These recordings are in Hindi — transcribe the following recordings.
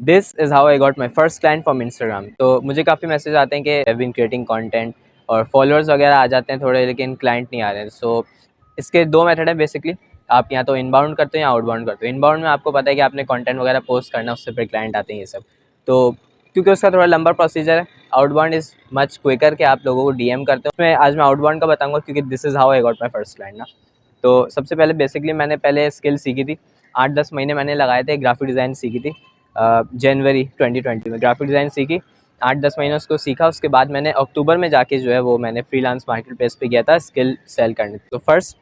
This is how I got my first client from Instagram. तो मुझे काफ़ी मैसेज आते हैं कि हैव बीन क्रिएटिंग कंटेंट और फॉलोअर्स वगैरह आ जाते हैं थोड़े, लेकिन क्लाइंट नहीं आ रहे हैं। सो इसके दो मेथड है बेसिकली। आप या तो इनबाउंड करते हो या आउटबाउंड करते हो। इनबाउंड में आपको पता है कि आपने कंटेंट वगैरह पोस्ट करना है, उससे फिर क्लाइंट आते हैं ये सब, तो क्योंकि उसका थोड़ा लंबा प्रोसीजर है। आउटबाउंड इज़ मच क्विकर कि आप लोगों को डीएम करते हो। उसमें आज मैं आउटबाउंड का बताऊंगा क्योंकि this is how I got my first client ना। तो सबसे पहले बेसिकली मैंने पहले स्किल सीखी थी। 8-10 महीने मैंने लगाए थे, ग्राफिक डिज़ाइन सीखी थी। जनवरी 2020 में ग्राफिक डिज़ाइन सीखी। 8-10 महीने उसको सीखा। उसके बाद मैंने अक्टूबर में जाके जो है वो मैंने फ्रीलांस मार्केट प्लेस पे गया था स्किल सेल करने। तो फर्स्ट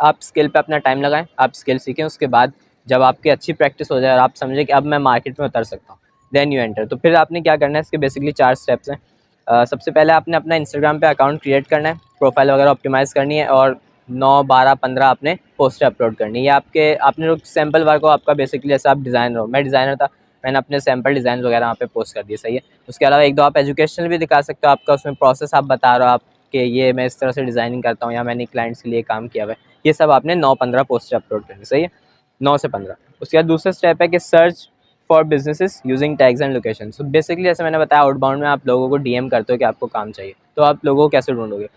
आप स्किल पे अपना टाइम लगाएं, आप स्किल सीखें। उसके बाद जब आपकी अच्छी प्रैक्टिस हो जाए और आप समझें कि अब मैं मार्केट में उतर सकता हूँ, देन यू एंटर। तो फिर आपने क्या करना है, इसके बेसिकली 4 स्टेप्स हैं। सबसे पहले आपने अपना इंस्टाग्राम पे अकाउंट क्रिएट करना है, प्रोफाइल वगैरह ऑप्टिमाइज़ करनी है और 9, 12, 15 आपने पोस्टें अपलोड करनी है। ये आपने जो सैम्पल वर्क हो आपका, बेसिकली जैसे आप डिज़ाइनर हो, मैं डिज़ाइनर था, मैंने अपने सैम्पल डिज़ाइन वगैरह वहाँ पे पोस्ट कर दिए, सही है। उसके अलावा 1-2 आप एजुकेशनल भी दिखा सकते हो, आपका उसमें प्रोसेस आप बता रहे हो आप कि ये मैं इस तरह से डिज़ाइनिंग करता हूँ या मैंने क्लाइंट्स के लिए काम किया हुआ है। ये सब आपने 9-15 पोस्ट अपलोड करनी, सही है, 9 से 15। उसके बाद दूसरा स्टेप है कि search for businesses using tags and location. So basically जैसे मैंने बताया, आउटबाउंड में आप लोगों को डीएम करते हो कि आपको काम चाहिए, तो आप लोगों को कैसे ढूंढोगे।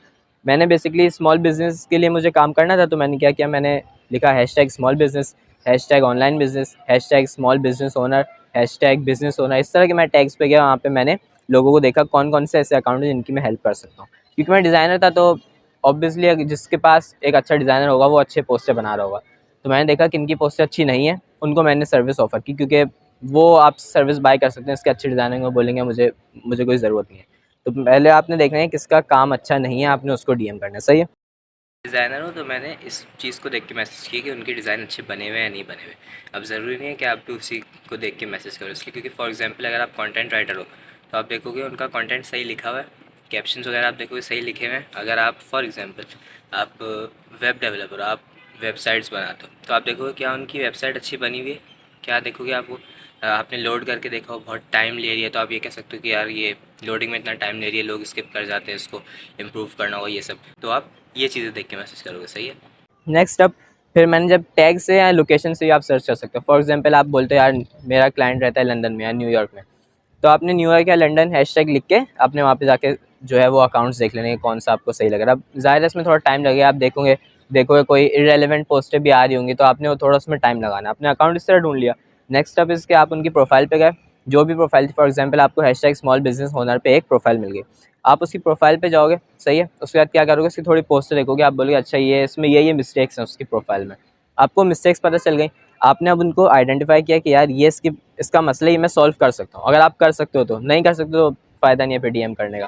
मैंने बेसिकली स्मॉल बिजनेस के लिए मुझे काम करना था, तो मैंने क्या किया, मैंने लिखा hashtag small business, hashtag online business, hashtag small business owner, hashtag business owner. इस तरह के मैं टैग्स पे गया, वहाँ पे मैंने लोगों को देखा कौन कौन से ऐसे अकाउंट हैं जिनकी मैं हेल्प कर सकता हूँ। क्योंकि मैं डिज़ाइनर था, तो ऑब्वियसली जिसके पास एक अच्छा डिज़ाइनर होगा वो अच्छे पोस्टर बना रहा होगा। तो मैंने देखा कि इनकी पोस्टर अच्छी नहीं है, उनको मैंने सर्विस ऑफ़र की, क्योंकि वो आप सर्विस बाय कर सकते हैं। इसके अच्छे डिज़ाइनर को बोलेंगे मुझे कोई ज़रूरत नहीं है। तो पहले आपने देखना है किसका काम अच्छा नहीं है, आपने उसको डीएम करना है, सही है। डिज़ाइनर हो तो मैंने इस चीज़ को देख के मैसेज किया कि उनके डिज़ाइन अच्छे बने हुए हैं या नहीं बने हुए। अब ज़रूरी नहीं है कि आप भी उसी को देख के मैसेज करो, इसलिए क्योंकि फॉर एग्जांपल अगर आप कंटेंट राइटर हो तो आप देखोगे उनका कंटेंट सही लिखा हुआ है, कैप्शंस वगैरह आप देखोगे सही लिखे हुए हैं। अगर आप फॉर एग्जांपल आप वेब डेवलपर हो, आप वेबसाइट्स बनाते हो, तो आप देखोगे क्या उनकी वेबसाइट अच्छी बनी हुई है, क्या देखोगे आप वो आपने लोड करके देखा हो बहुत टाइम ले रही है, तो आप ये कह सकते हो कि यार ये लोडिंग में इतना टाइम ले रही है, लोग स्किप कर जाते हैं, इसको इम्प्रूव करना होगा ये सब। तो आप ये चीज़ें देख के मैसेज करोगे, सही है। नेक्स्ट अब फिर मैंने जब टैग से या लोकेशन से भी आप सर्च कर सकते हो। फॉर एग्जांपल आप बोलते हो यार मेरा क्लाइंट रहता है लंदन में या न्यूयॉर्क में, तो आपने न्यूयॉर्क या लंदन हैशटैग लिख के आपने वहाँ पे जाके जो है वो अकाउंट्स देख लेने कौन सा आपको सही लग रहा है। अब ज़ाहिर है इसमें थोड़ा टाइम लगेगा, आप देखोगे कोई इरेलीवेंट पोस्टें भी आ रही होंगी, तो आपने वो थोड़ा उसमें टाइम लगाना। आपने अकाउंट इस तरह ढूंढ लिया। नेक्स्ट स्टेप इसके आप उनकी प्रोफाइल पे गए, जो भी प्रोफाइल थी, फॉर एग्जांपल आपको हैशटैग स्मॉल बिजनेस ओनर पे एक प्रोफाइल मिल गई, आप उसकी प्रोफाइल पे जाओगे, सही है। उसके बाद क्या करोगे, उसकी थोड़ी पोस्टर देखोगे, आप बोलोगे अच्छा ये इसमें ये मिस्टेक्स हैं उसकी प्रोफाइल में। आपको मिस्टेक्स पता चल गई, आपने अब उनको आइडेंटिफाई किया कि यार ये इसका मसला ही मैं सॉल्व कर सकता हूँ। अगर आप कर सकते हो तो, नहीं कर सकते तो फ़ायदा नहीं है फिर डीएम करने का।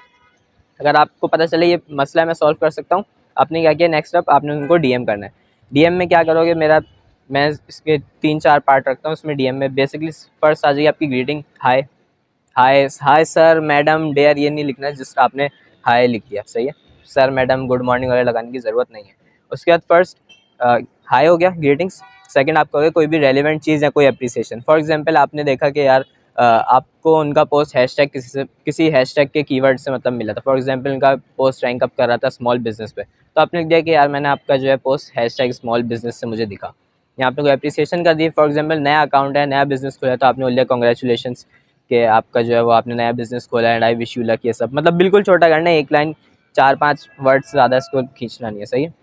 अगर आपको पता चले ये मसला मैं सॉल्व कर सकता हूँ, आपने क्या किया, नेक्स्ट स्टेप आपने उनको डीएम करना है। डीएम में क्या करोगे, मैं इसके 3-4 पार्ट रखता हूँ इसमें डीएम में। बेसिकली फर्स्ट आ जाएगी आपकी ग्रीटिंग, हाय हाय हाय सर मैडम डेयर, ये नहीं लिखना है, जस्ट आपने हाय लिख दिया, सही है। सर मैडम गुड मॉर्निंग वगैरह लगाने की ज़रूरत नहीं है। उसके बाद फर्स्ट हाय हो गया, ग्रीटिंग्स। सेकंड आप कहोगे कोई भी रेलिवेंट चीज़ या कोई अप्रिसिएशन। फॉर एग्जांपल आपने देखा कि यार आपको उनका पोस्ट हैशटैग किसी हैशटैग के कीवर्ड से मतलब मिला था। फॉर एग्जांपल उनका पोस्ट रैंक अप कर रहा था स्मॉल बिजनेस पे, तो आपने लिख दिया कि यार मैंने आपका जो है पोस्ट हैशटैग स्मॉल बिजनेस से मुझे दिखा। यहाँ पे कोई अप्रिसिएशन कर दी। फॉर एग्जांपल नया अकाउंट है, नया बिजनेस खोला है, तो आपने बोल दिया कॉन्ग्रेचुलेशंस कि आपका जो है वो आपने नया बिजनेस खोला है and I wish you luck. ये सब मतलब बिल्कुल छोटा करना है, एक लाइन 4-5 वर्ड से ज़्यादा इसको खींचना नहीं है, सही है।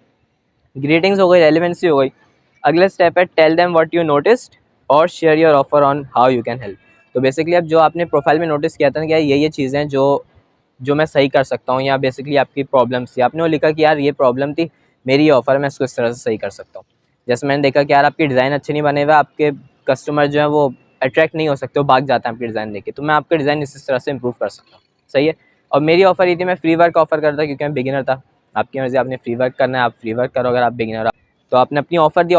ग्रीटिंग्स हो गई, रेलिवेंसी हो गई। अगला स्टेप है tell them what you noticed और share your offer on how you can help. तो बेसिकली अब जो आपने प्रोफाइल में नोटिस किया था ना कि यार ये चीज़ें हैं जो मैं सही कर सकता हूँ, या बेसिकली आपकी प्रॉब्लम्स थी, आपने वो लिखा कि यार ये प्रॉब्लम थी, मेरी ये ऑफ़र है, मैं इसको इस तरह से सही कर सकता हूँ। जैसे मैंने देखा कि यार आपके डिज़ाइन अच्छे नहीं बने हुए, आपके कस्टमर जो है वो अट्रैक्ट नहीं हो सकते, वो भाग जाते हैं आपके डिज़ाइन देख के, तो मैं आपका डिज़ाइन इस तरह से इम्प्रूव कर सकता हूँ, सही है। और मेरी ऑफ़र ये थी, मैं फ्री वर्क ऑफ़र करता क्योंकि मैं बिगिनर था। आपकी मर्ज़ी, आपने फ्री वर्क करना है आप फ्री वर्क करो, अगर आप बिगिनर हो तो आपने अपनी ऑफ़र दी।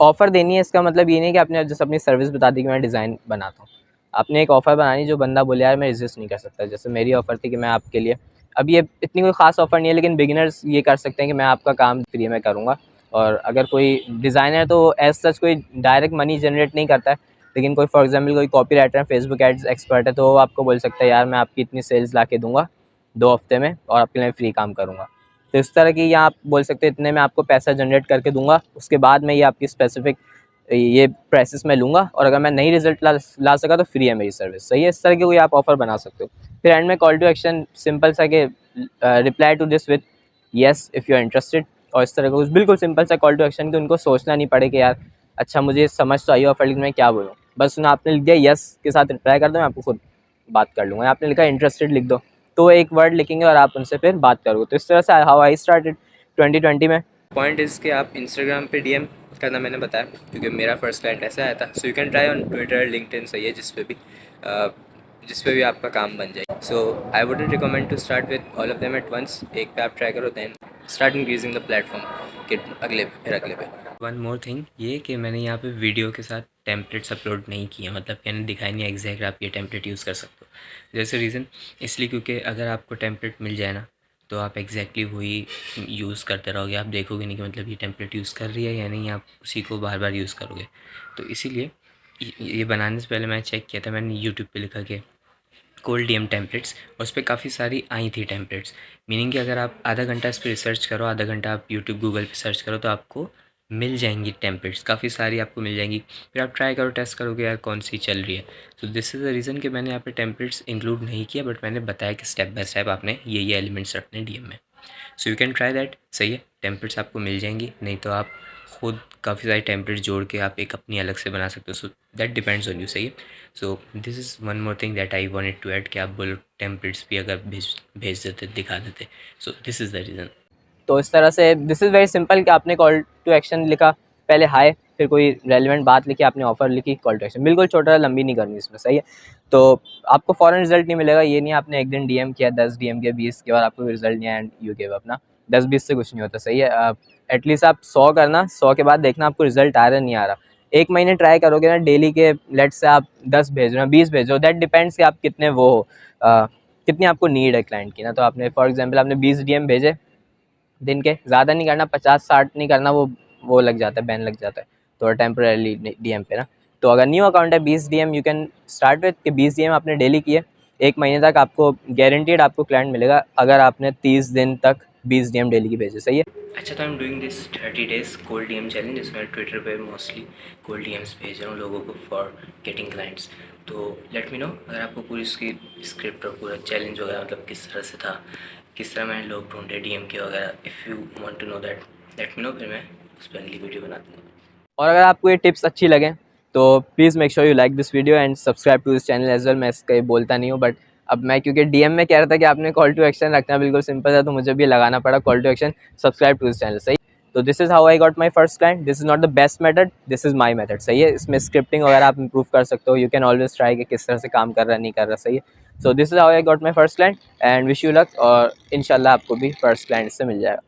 ऑफ़र देनी है, इसका मतलब ये नहीं कि आपने जैसे अपनी सर्विस बता दी कि मैं डिज़ाइन बनाता हूँ। आपने एक ऑफ़र बनानी जो बंदा बोले यार मैं रेजिस्ट नहीं कर सकता। जैसे मेरी ऑफ़र थी कि मैं आपके लिए, अब ये इतनी कोई ख़ास ऑफ़र नहीं है, लेकिन बिगिनर्स ये कर सकते हैं कि मैं आपका काम फ्री में करूँगा। और अगर कोई डिज़ाइनर तो एज़ सच कोई डायरेक्ट मनी जनरेट नहीं करता है, लेकिन कोई फॉर एग्ज़ाम्पल कोई कॉपीराइटर है, फेसबुक एड्स एक्सपर्ट है, तो वो आपको बोल सकता है यार मैं आपकी इतनी सेल्स ला के दूँगा 2 हफ़्ते में और आपके लिए फ्री काम करूँगा। तो इस तरह की, या आप बोल सकते हैं इतने में आपको पैसा जनरेट करके दूँगा, उसके बाद में ये आपकी स्पेसिफ़िक ये प्राइसेस मैं लूँगा, और अगर मैं नहीं रिजल्ट ला सका तो फ्री है मेरी सर्विस। सही है, इस तरह की कोई आप ऑफ़र बना सकते हो। फिर एंड में कॉल टू एक्शन सिंपल सा कि reply to this with yes if you are interested, और इस तरह का कुछ बिल्कुल सिंपल सा कॉल टू एक्शन कि उनको सोचना नहीं पड़े कि यार अच्छा मुझे समझ तो आई ऑफर, लेकिन मैं क्या बोलूँ। बस ना आपने लिख दिया येस के साथ रिप्लाई कर दो, मैं आपको खुद बात कर लूँगा। आपने लिखा इंटरेस्टेड लिख दो, तो एक वर्ड लिखेंगे और आप उनसे फिर बात करोगे। तो इस तरह से हाउ आई स्टार्टेड 2020 में। पॉइंट इज़ कि आप इंस्टाग्राम पे डीएम करना मैंने बताया, क्योंकि मेरा फर्स्ट क्लाइंट ऐसा आया था। So you can try on Twitter, LinkedIn, सही है, जिस पे भी आपका काम बन जाए। So I wouldn't recommend to start with all of them at once. एक पे आप ट्राई करो, then start increasing the platform के अगले पे। वन मोर थिंग ये कि मैंने यहाँ पे वीडियो के साथ टेम्पलेट्स अपलोड नहीं किए, मतलब मैंने दिखाई नहीं एग्जैक्ट आप ये टेम्पलेट यूज़ कर सकते हो। जैसे रीज़न इसलिए क्योंकि अगर आपको टेम्पलेट मिल जाए ना, तो आप एग्जैक्टली वही यूज़ करते रहोगे, आप देखोगे नहीं कि मतलब ये टेम्पलेट यूज़ कर रही है या नहीं, आप उसी को बार बार यूज़ करोगे। तो इसीलिए ये बनाने से पहले मैंने चेक किया था, मैंने यूट्यूब पे लिखा कि कोल्ड डीएम टेम्पलेट्स, और उस पर काफ़ी सारी आई थी टेम्पलेट्स। मीनिंग कि अगर आप आधा घंटा इस पर रिसर्च करो, आधा घंटा आप यूट्यूब गूगल पे सर्च करो, तो आपको मिल जाएंगी टेम्पलेट्स, काफ़ी सारी आपको मिल जाएंगी। फिर आप ट्राई करो, टेस्ट करोगे यार कौन सी चल रही है। तो दिस इज़ द रीज़न कि मैंने यहाँ पे टेम्पलेट्स इंक्लूड नहीं किया, बट मैंने बताया कि स्टेप बाय स्टेप आपने ये एलिमेंट्स रखने डीएम में। सो यू कैन ट्राई दैट। सही है, टेम्पलेट्स आपको मिल जाएंगी, नहीं तो आप खुद काफ़ी सारे टेम्पलेट्स जोड़ के आप एक अपनी अलग से बना सकते हो। So that depends on you. सही है। So this is one more thing that I wanted to add कि आप बोलो टेम्पलेट्स भी अगर भेज देते, दिखा देते। सो दिस इज़ द रीज़न। तो इस तरह से दिस इज़ वेरी सिंपल कि आपने कॉल टू एक्शन लिखा, पहले हाय, फिर कोई रेलिवेंट बात लिखी, आपने ऑफ़र लिखी, कॉल टू एक्शन बिल्कुल छोटा, लंबी नहीं करनी इसमें। सही है, तो आपको फ़ौरन रिजल्ट नहीं मिलेगा। ये नहीं आपने एक दिन डीएम किया, 10 डीएम किया, 20 के बाद आपको रिजल्ट नहीं आया एंड यू गिव अप ना। 10-20 से कुछ नहीं होता। सही है, एटलीस्ट आप 100 करना, 100 के बाद देखना आपको रिजल्ट आ रहा है नहीं आ रहा। 1 महीने ट्राई करोगे ना डेली के, लेट से आप 10 भेज रहे हो, 20 भेज रहे हो, दैट डिपेंड्स कि आप कितने वो हो, कितनी आपको नीड है क्लाइंट की ना। तो आपने फॉर एग्जाम्पल आपने 20 डीएम भेजे दिन के, ज़्यादा नहीं करना, 50-60 नहीं करना, वो लग जाता है, बैन लग जाता है तो टेम्परेली डीएम पे ना। तो अगर न्यू अकाउंट है 20 DM you can start with कि 20 डीएम आपने डेली किए, 1 महीने तक आपको गारंटीड आपको क्लाइंट मिलेगा अगर आपने 30 दिन तक 20 डीएम डेली की भेजे। सही है। अच्छा, तो I am doing this 30 days cold DM challenge, जिसमें ट्विटर पे मोस्टली कोल्ड डीएम्स भेज रहा हूँ लोगों को फॉर गेटिंग क्लाइंट्स। तो लेट मी नो अगर आपको पूरी उसकी स्क्रिप्ट और पूरा चैलेंज वगैरह मतलब किस तरह से था, किस तरह मैंने लोग ढूंढे डीएम के वगैरह, if you want to know that, let me know, फिर मैं उस पर अगली वीडियो बना दूँगा। और अगर आपको ये टिप्स अच्छी लगें तो please make sure you like this video and subscribe to this channel as well. मैं इसका ये बोलता नहीं हूँ, बट अब मैं क्योंकि डीएम में कह रहा था कि आपने कॉल टू एक्शन रखना बिल्कुल सिंपल है, तो मुझे भी लगाना पड़ा call to action, subscribe to this channel. सही। तो this is how I got my first client. This is not the best method, this is my method. सही है, इसमें स्क्रिप्टिंग वगैरह आप इंप्रूव कर सकते हो, यू कैन ऑलवेज ट्राई कि किस तरह से काम कर रहा है नहीं कर रहा। सही है। So this is how I got my first client and wish you luck, और इंशाल्लाह आपको भी फर्स्ट क्लाइंट से मिल जाएगा।